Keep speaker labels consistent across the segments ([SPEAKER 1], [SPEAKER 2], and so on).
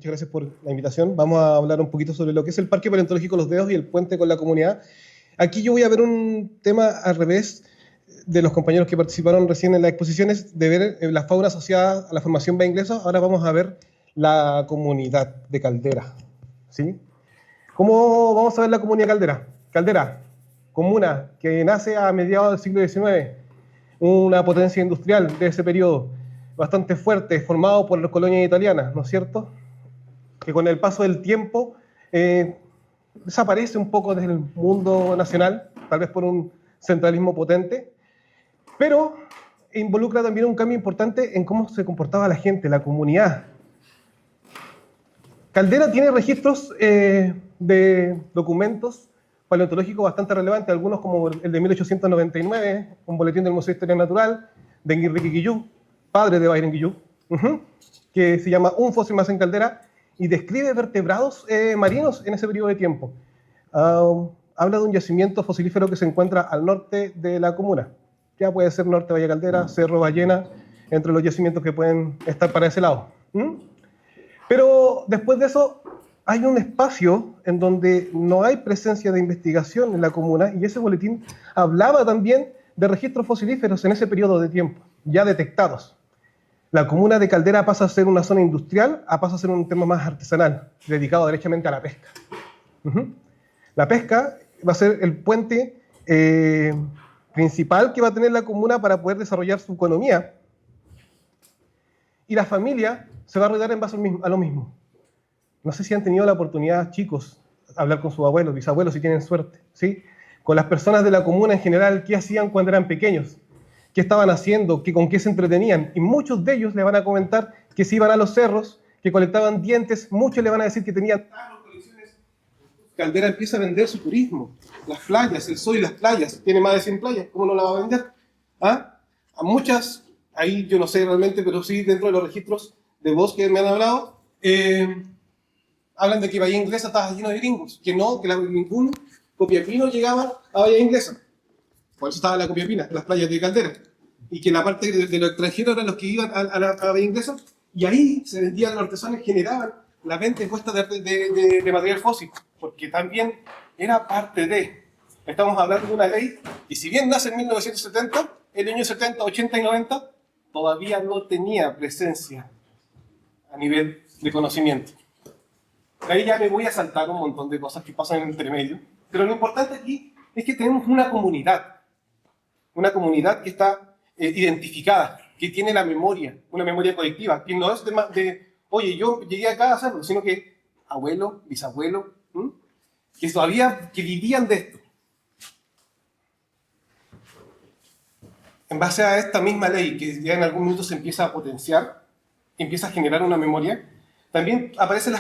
[SPEAKER 1] Muchas gracias por la invitación. Vamos a hablar un poquito sobre lo que es el Parque Paleontológico Los Dedos y el puente con la comunidad. Aquí yo voy a ver un tema al revés de los compañeros que participaron recién en las exposiciones, de ver la fauna asociada a la formación Baía Inglesa. Ahora vamos a ver la comunidad de Caldera, ¿sí? ¿Cómo vamos a ver la comunidad Caldera? Caldera, comuna que nace a mediados del siglo XIX, una potencia industrial de ese periodo, bastante fuerte, formado por las colonias italianas, ¿no es cierto?, que con el paso del tiempo desaparece un poco del mundo nacional, tal vez por un centralismo potente, pero involucra también un cambio importante en cómo se comportaba la gente, la comunidad. Caldera tiene registros de documentos paleontológicos bastante relevantes, algunos como el de 1899, un boletín del Museo de Historia Natural, de Enrique Guillú, padre de Byron Guillú, que se llama Un fósil más en Caldera, y describe vertebrados marinos en ese periodo de tiempo. Habla de un yacimiento fosilífero que se encuentra al norte de la comuna. Ya puede ser Norte Valle Caldera, Cerro Ballena, entre los yacimientos que pueden estar para ese lado. Pero después de eso hay un espacio en donde no hay presencia de investigación en la comuna, y ese boletín hablaba también de registros fosilíferos en ese periodo de tiempo, ya detectados. La comuna de Caldera pasa a ser una zona industrial, pasa a ser un tema más artesanal, dedicado derechamente a la pesca. La pesca va a ser el puente principal que va a tener la comuna para poder desarrollar su economía. Y la familia se va a rodear en base a lo mismo. No sé si han tenido la oportunidad, chicos, de hablar con sus abuelos, bisabuelos, si tienen suerte, ¿sí? Con las personas de la comuna en general, ¿qué hacían cuando eran pequeños? ¿Qué estaban haciendo? ¿Con qué se entretenían? Y muchos de ellos le van a comentar que se iban a los cerros, que colectaban dientes, muchos le van a decir que tenían colecciones. Caldera empieza a vender su turismo, las playas, el sol y las playas, tiene más de 100 playas, ¿cómo no la va a vender? A muchas, ahí yo no sé realmente, pero sí dentro de los registros de voz que me han hablado, hablan de que Bahía Inglesa estaba lleno de gringos, que no, que ningún copiapino llegaba a Bahía Inglesa. Por eso estaba la Copiapina, las playas de Caldera. Y que la parte de los extranjeros eran los que iban a Bahía Inglesa, y ahí se vendían, los artesanos generaban la venta impuesta de material fósil, porque también era parte de. Estamos hablando de una ley que, si bien nace en 1970, en el año 70, 80 y 90, todavía no tenía presencia a nivel de conocimiento. Ahí ya me voy a saltar un montón de cosas que pasan en entre medio, pero lo importante aquí es que tenemos una comunidad que está identificada, que tiene la memoria, una memoria colectiva, que no es oye, yo llegué acá a hacerlo, sino que abuelo, bisabuelo, que todavía que vivían de esto. En base a esta misma ley, que ya en algún momento se empieza a potenciar, empieza a generar una memoria, también aparecen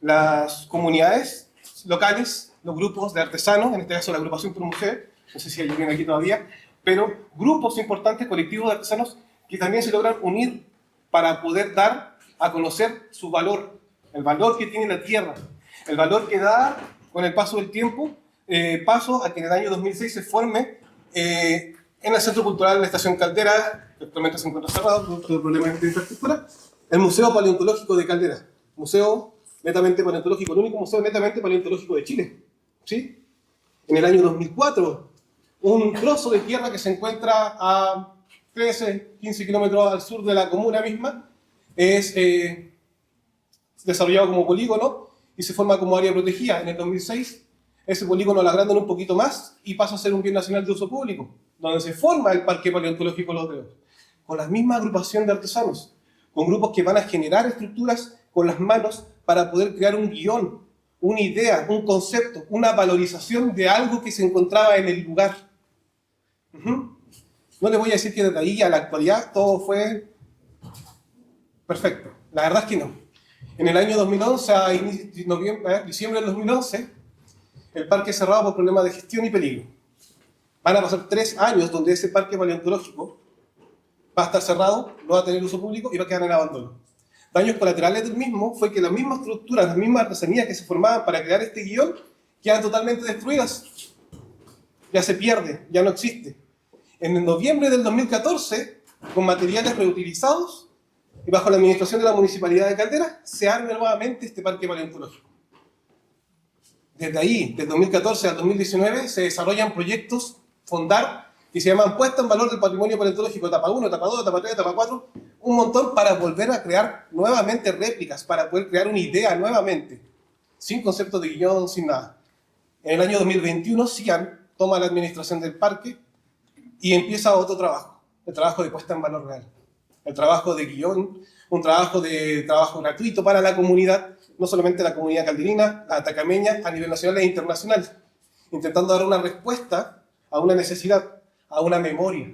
[SPEAKER 1] las comunidades locales, los grupos de artesanos, en este caso la agrupación por mujer, no sé si hay alguien aquí todavía, pero grupos importantes, colectivos de artesanos, que también se logran unir para poder dar a conocer su valor, el valor que tiene la tierra, el valor que da con el paso del tiempo, paso a que en el año 2006 se forme en el Centro Cultural de la Estación Caldera, que actualmente se encuentra cerrado por problemas de infraestructura, el Museo Paleontológico de Caldera, museo netamente paleontológico, el único museo netamente paleontológico de Chile, ¿sí? En el año 2004, un trozo de tierra que se encuentra a 13, 15 kilómetros al sur de la comuna misma, es desarrollado como polígono y se forma como área protegida. En el 2006, ese polígono lo agrandan un poquito más y pasa a ser un bien nacional de uso público, donde se forma el Parque Paleontológico Los Dedos, con la misma agrupación de artesanos, con grupos que van a generar estructuras con las manos para poder crear un guión, una idea, un concepto, una valorización de algo que se encontraba en el lugar. No les voy a decir que desde ahí a la actualidad todo fue perfecto. La verdad es que no. En el año 2011, diciembre del 2011, el parque es cerrado por problemas de gestión y peligro. Van a pasar 3 años donde ese parque paleontológico va a estar cerrado, no va a tener uso público y va a quedar en abandono. Daños colaterales del mismo fue que las mismas estructuras, las mismas artesanías que se formaban para crear este guión quedan totalmente destruidas. Ya se pierde, ya no existe. En noviembre del 2014, con materiales reutilizados, y bajo la administración de la Municipalidad de Caldera, se arme nuevamente este parque paleontológico. Desde ahí, del 2014 al 2019, se desarrollan proyectos Fondar que se llaman Puesta en Valor del Patrimonio Paleontológico, etapa 1, etapa 2, etapa 3, etapa 4, un montón para volver a crear nuevamente réplicas, para poder crear una idea nuevamente, sin concepto de guión, sin nada. En el año 2021, CIAN toma la administración del parque y empieza otro trabajo, el trabajo de puesta en valor real, el trabajo de guión, un trabajo gratuito para la comunidad, no solamente la comunidad calderina, la atacameña, a nivel nacional e internacional, intentando dar una respuesta a una necesidad, a una memoria,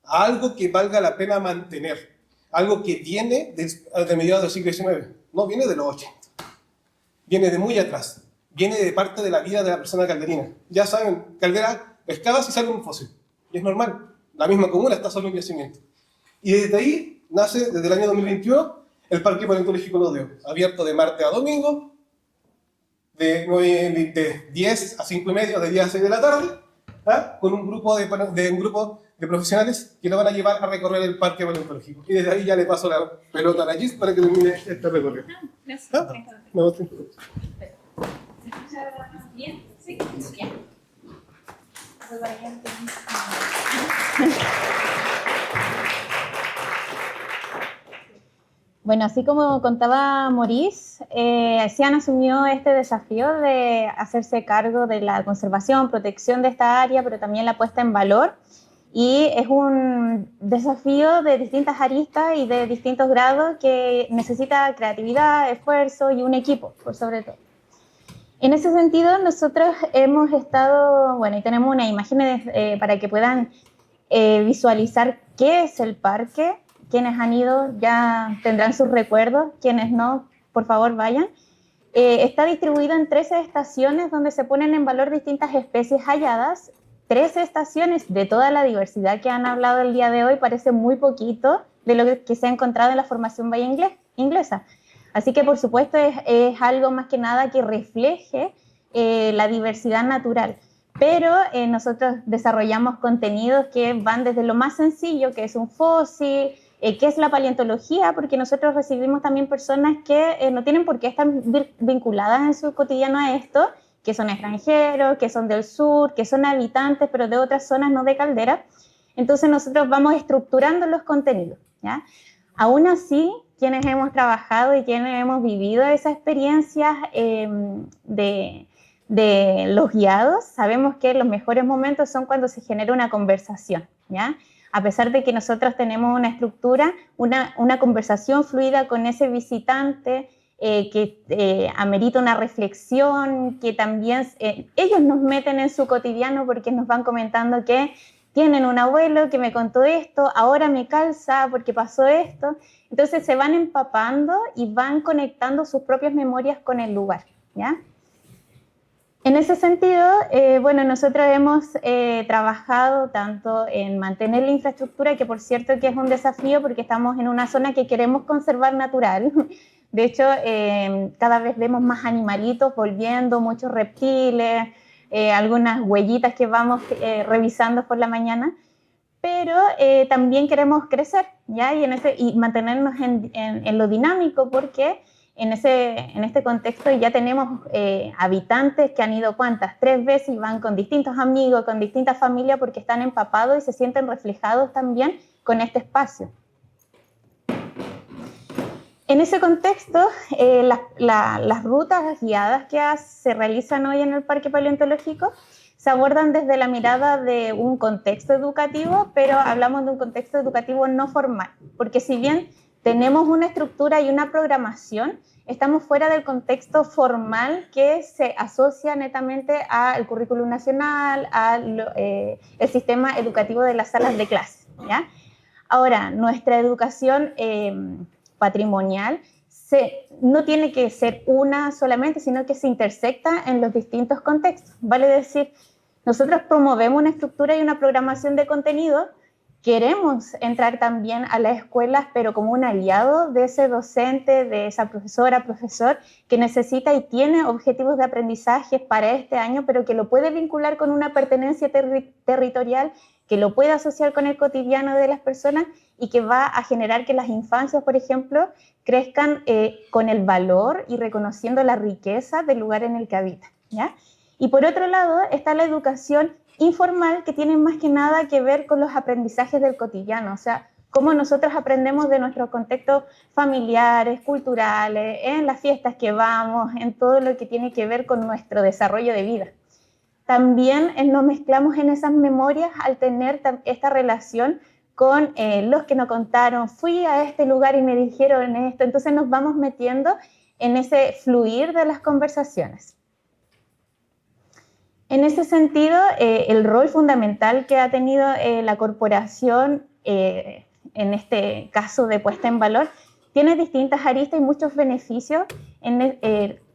[SPEAKER 1] a algo que valga la pena mantener, algo que viene de mediados del siglo XIX, no viene de los 80, viene de muy atrás, viene de parte de la vida de la persona calderina. Ya saben, Caldera excavas y sale un fósil, y es normal, la misma comuna está solo en yacimiento. Y desde ahí nace, desde el año 2021, el Parque Paleontológico Lodeo, abierto de martes a domingo, de 10 a 5 y media, de 10 a 6 de la tarde, con un grupo de profesionales que lo van a llevar a recorrer el Parque Paleontológico. Y desde ahí ya le paso la pelota a la Gis para que termine este recorrido.
[SPEAKER 2] Gracias.
[SPEAKER 1] Me gusta.
[SPEAKER 2] ¿Se escucha bien? Sí, bien.
[SPEAKER 3] Bueno, así como contaba Maurice, CIAN asumió este desafío de hacerse cargo de la conservación, protección de esta área, pero también la puesta en valor. Y es un desafío de distintas aristas y de distintos grados que necesita creatividad, esfuerzo y un equipo, por sobre todo. En ese sentido, nosotros hemos estado, bueno, y tenemos unas imágenes para que puedan visualizar qué es el parque. Quienes han ido ya tendrán sus recuerdos, quienes no, por favor vayan. Está distribuido en 13 estaciones donde se ponen en valor distintas especies halladas. 13 estaciones de toda la diversidad que han hablado el día de hoy, parece muy poquito de lo que se ha encontrado en la formación Bahía Inglesa. Así que, por supuesto, es algo más que nada que refleje la diversidad natural. Pero nosotros desarrollamos contenidos que van desde lo más sencillo, que es un fósil, qué es la paleontología, porque nosotros recibimos también personas que no tienen por qué estar vinculadas en su cotidiano a esto, que son extranjeros, que son del sur, que son habitantes, pero de otras zonas, no de Caldera. Entonces nosotros vamos estructurando los contenidos, ¿ya? Aún así, quienes hemos trabajado y quienes hemos vivido esas experiencias de los guiados, sabemos que los mejores momentos son cuando se genera una conversación, ¿ya? A pesar de que nosotros tenemos una estructura, una conversación fluida con ese visitante que amerita una reflexión, que también ellos nos meten en su cotidiano porque nos van comentando que tienen un abuelo que me contó esto, ahora me calza porque pasó esto. Entonces se van empapando y van conectando sus propias memorias con el lugar, ¿ya? En ese sentido, bueno, nosotros hemos trabajado tanto en mantener la infraestructura, que por cierto que es un desafío porque estamos en una zona que queremos conservar natural. De hecho, cada vez vemos más animalitos volviendo, muchos reptiles, algunas huellitas que vamos revisando por la mañana, pero también queremos crecer, ¿ya? Y mantenernos en lo dinámico, porque en este contexto ya tenemos habitantes que han ido ¿cuántas? 3 veces y van con distintos amigos, con distintas familias porque están empapados y se sienten reflejados también con este espacio. En ese contexto, las rutas guiadas que se realizan hoy en el Parque Paleontológico se abordan desde la mirada de un contexto educativo, pero hablamos de un contexto educativo no formal, porque si bien tenemos una estructura y una programación, estamos fuera del contexto formal que se asocia netamente al currículum nacional, al el sistema educativo de las salas de clase, ¿ya? Ahora, nuestra educación patrimonial no tiene que ser una solamente, sino que se intersecta en los distintos contextos. Vale decir, nosotros promovemos una estructura y una programación de contenido. Queremos entrar también a las escuelas, pero como un aliado de ese docente, de esa profesora, profesor, que necesita y tiene objetivos de aprendizaje para este año, pero que lo puede vincular con una pertenencia territorial que lo pueda asociar con el cotidiano de las personas y que va a generar que las infancias, por ejemplo, crezcan con el valor y reconociendo la riqueza del lugar en el que habitan, ¿ya? Y por otro lado está la educación informal, que tiene más que nada que ver con los aprendizajes del cotidiano, o sea, cómo nosotros aprendemos de nuestros contextos familiares, culturales, en las fiestas que vamos, en todo lo que tiene que ver con nuestro desarrollo de vida. También nos mezclamos en esas memorias al tener esta relación con los que nos contaron, fui a este lugar y me dijeron esto, entonces nos vamos metiendo en ese fluir de las conversaciones. En ese sentido, el rol fundamental que ha tenido la corporación, en este caso de puesta en valor, tiene distintas aristas y muchos beneficios.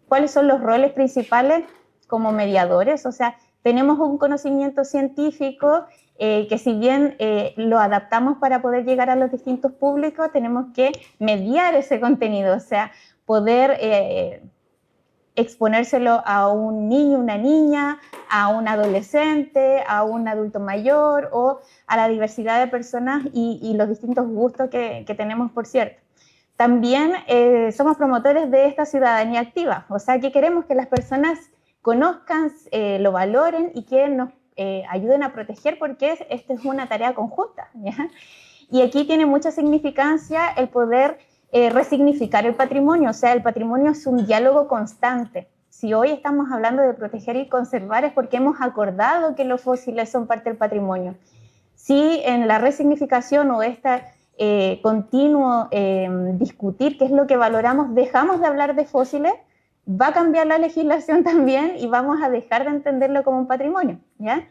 [SPEAKER 3] ¿Cuáles son los roles principales como mediadores? O sea, tenemos un conocimiento científico que si bien lo adaptamos para poder llegar a los distintos públicos, tenemos que mediar ese contenido, o sea, poder exponérselo a un niño, una niña, a un adolescente, a un adulto mayor o a la diversidad de personas y los distintos gustos que tenemos, por cierto. También somos promotores de esta ciudadanía activa, o sea, que queremos que las personas conozcan, lo valoren y que nos ayuden a proteger, porque esta es una tarea conjunta, ¿ya? Y aquí tiene mucha significancia el poder resignificar el patrimonio, o sea, el patrimonio es un diálogo constante. Si hoy estamos hablando de proteger y conservar es porque hemos acordado que los fósiles son parte del patrimonio. Si en la resignificación o continuo discutir qué es lo que valoramos, dejamos de hablar de fósiles, va a cambiar la legislación también y vamos a dejar de entenderlo como un patrimonio, ¿ya?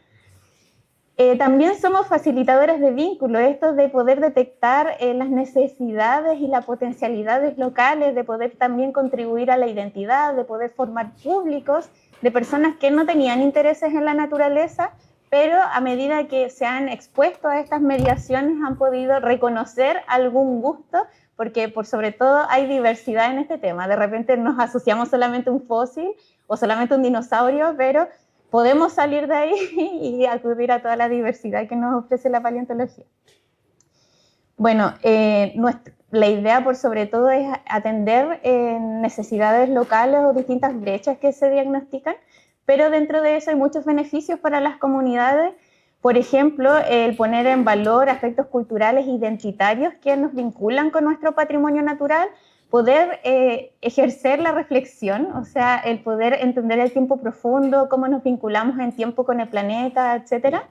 [SPEAKER 3] También somos facilitadores de vínculos, esto de poder detectar las necesidades y las potencialidades locales, de poder también contribuir a la identidad, de poder formar públicos de personas que no tenían intereses en la naturaleza, pero a medida que se han expuesto a estas mediaciones han podido reconocer algún gusto, porque por sobre todo hay diversidad en este tema. De repente nos asociamos solamente a un fósil o solamente a un dinosaurio, pero podemos salir de ahí y acudir a toda la diversidad que nos ofrece la paleontología. Bueno, la idea por sobre todo es atender necesidades locales o distintas brechas que se diagnostican, pero dentro de eso hay muchos beneficios para las comunidades. Por ejemplo, el poner en valor aspectos culturales identitarios que nos vinculan con nuestro patrimonio natural, poder ejercer la reflexión, o sea, el poder entender el tiempo profundo, cómo nos vinculamos en tiempo con el planeta, etcétera.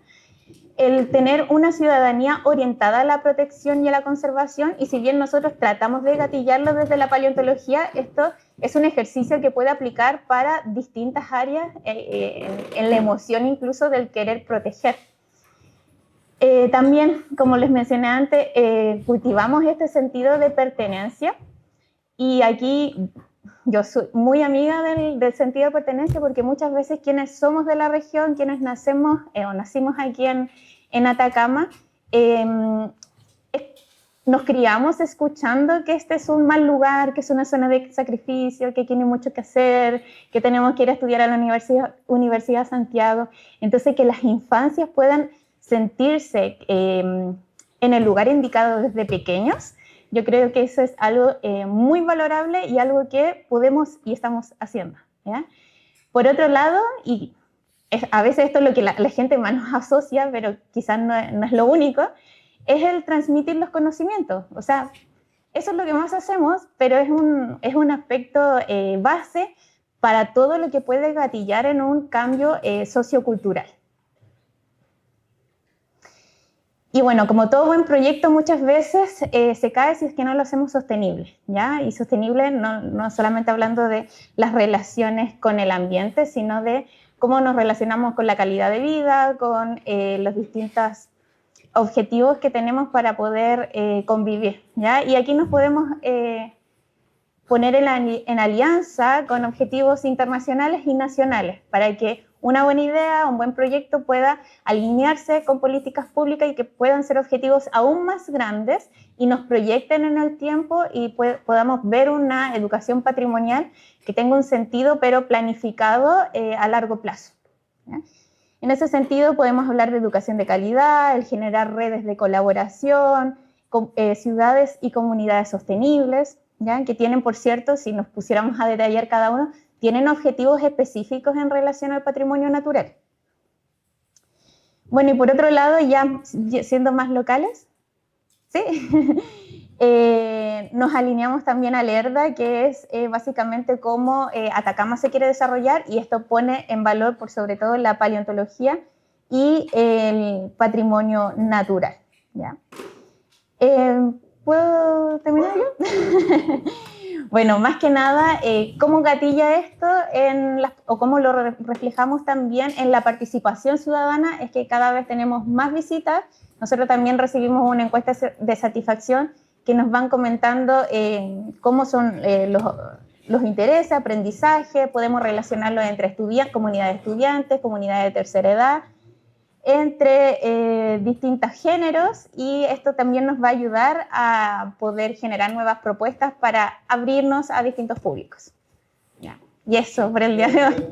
[SPEAKER 3] El tener una ciudadanía orientada a la protección y a la conservación, y si bien nosotros tratamos de gatillarlo desde la paleontología, esto es un ejercicio que puede aplicar para distintas áreas, en la emoción incluso del querer proteger. También, como les mencioné antes, cultivamos este sentido de pertenencia, y aquí yo soy muy amiga del sentido de pertenencia, porque muchas veces quienes somos de la región, quienes nacemos o nacimos aquí en Atacama, nos criamos escuchando que este es un mal lugar, que es una zona de sacrificio, que aquí no hay mucho que hacer, que tenemos que ir a estudiar a la Universidad Santiago. Entonces, que las infancias puedan sentirse en el lugar indicado desde pequeños, yo creo que eso es algo muy valorable y algo que podemos y estamos haciendo, ¿ya? Por otro lado, y a veces esto es lo que la gente más nos asocia, pero quizás no es lo único, es el transmitir los conocimientos. O sea, eso es lo que más hacemos, pero es un aspecto base para todo lo que puede gatillar en un cambio sociocultural. Y bueno, como todo buen proyecto, muchas veces se cae si es que no lo hacemos sostenible, ¿ya? Y sostenible no solamente hablando de las relaciones con el ambiente, sino de cómo nos relacionamos con la calidad de vida, con los distintos objetivos que tenemos para poder convivir, ¿ya? Y aquí nos podemos poner en alianza con objetivos internacionales y nacionales para que una buena idea, un buen proyecto pueda alinearse con políticas públicas y que puedan ser objetivos aún más grandes y nos proyecten en el tiempo y podamos ver una educación patrimonial que tenga un sentido pero planificado a largo plazo, ¿ya? En ese sentido, podemos hablar de educación de calidad, el generar redes de colaboración, ciudades y comunidades sostenibles, ¿ya? Que tienen, por cierto, si nos pusiéramos a detallar cada uno, tienen objetivos específicos en relación al patrimonio natural. Bueno, y por otro lado, ya siendo más locales, ¿sí? Nos alineamos también al ERDA, que es básicamente cómo Atacama se quiere desarrollar, y esto pone en valor, por sobre todo, la paleontología y el patrimonio natural, ¿ya? ¿Puedo terminar yo? Bueno, más que nada, ¿cómo gatilla esto o cómo lo reflejamos también en la participación ciudadana? Es que cada vez tenemos más visitas. Nosotros también recibimos una encuesta de satisfacción que nos van comentando cómo son los intereses, aprendizaje, podemos relacionarlo entre comunidades de estudiantes, comunidades de tercera edad, entre distintos géneros, y esto también nos va a ayudar a poder generar nuevas propuestas para abrirnos a distintos públicos. Ya. Y eso por el día de hoy.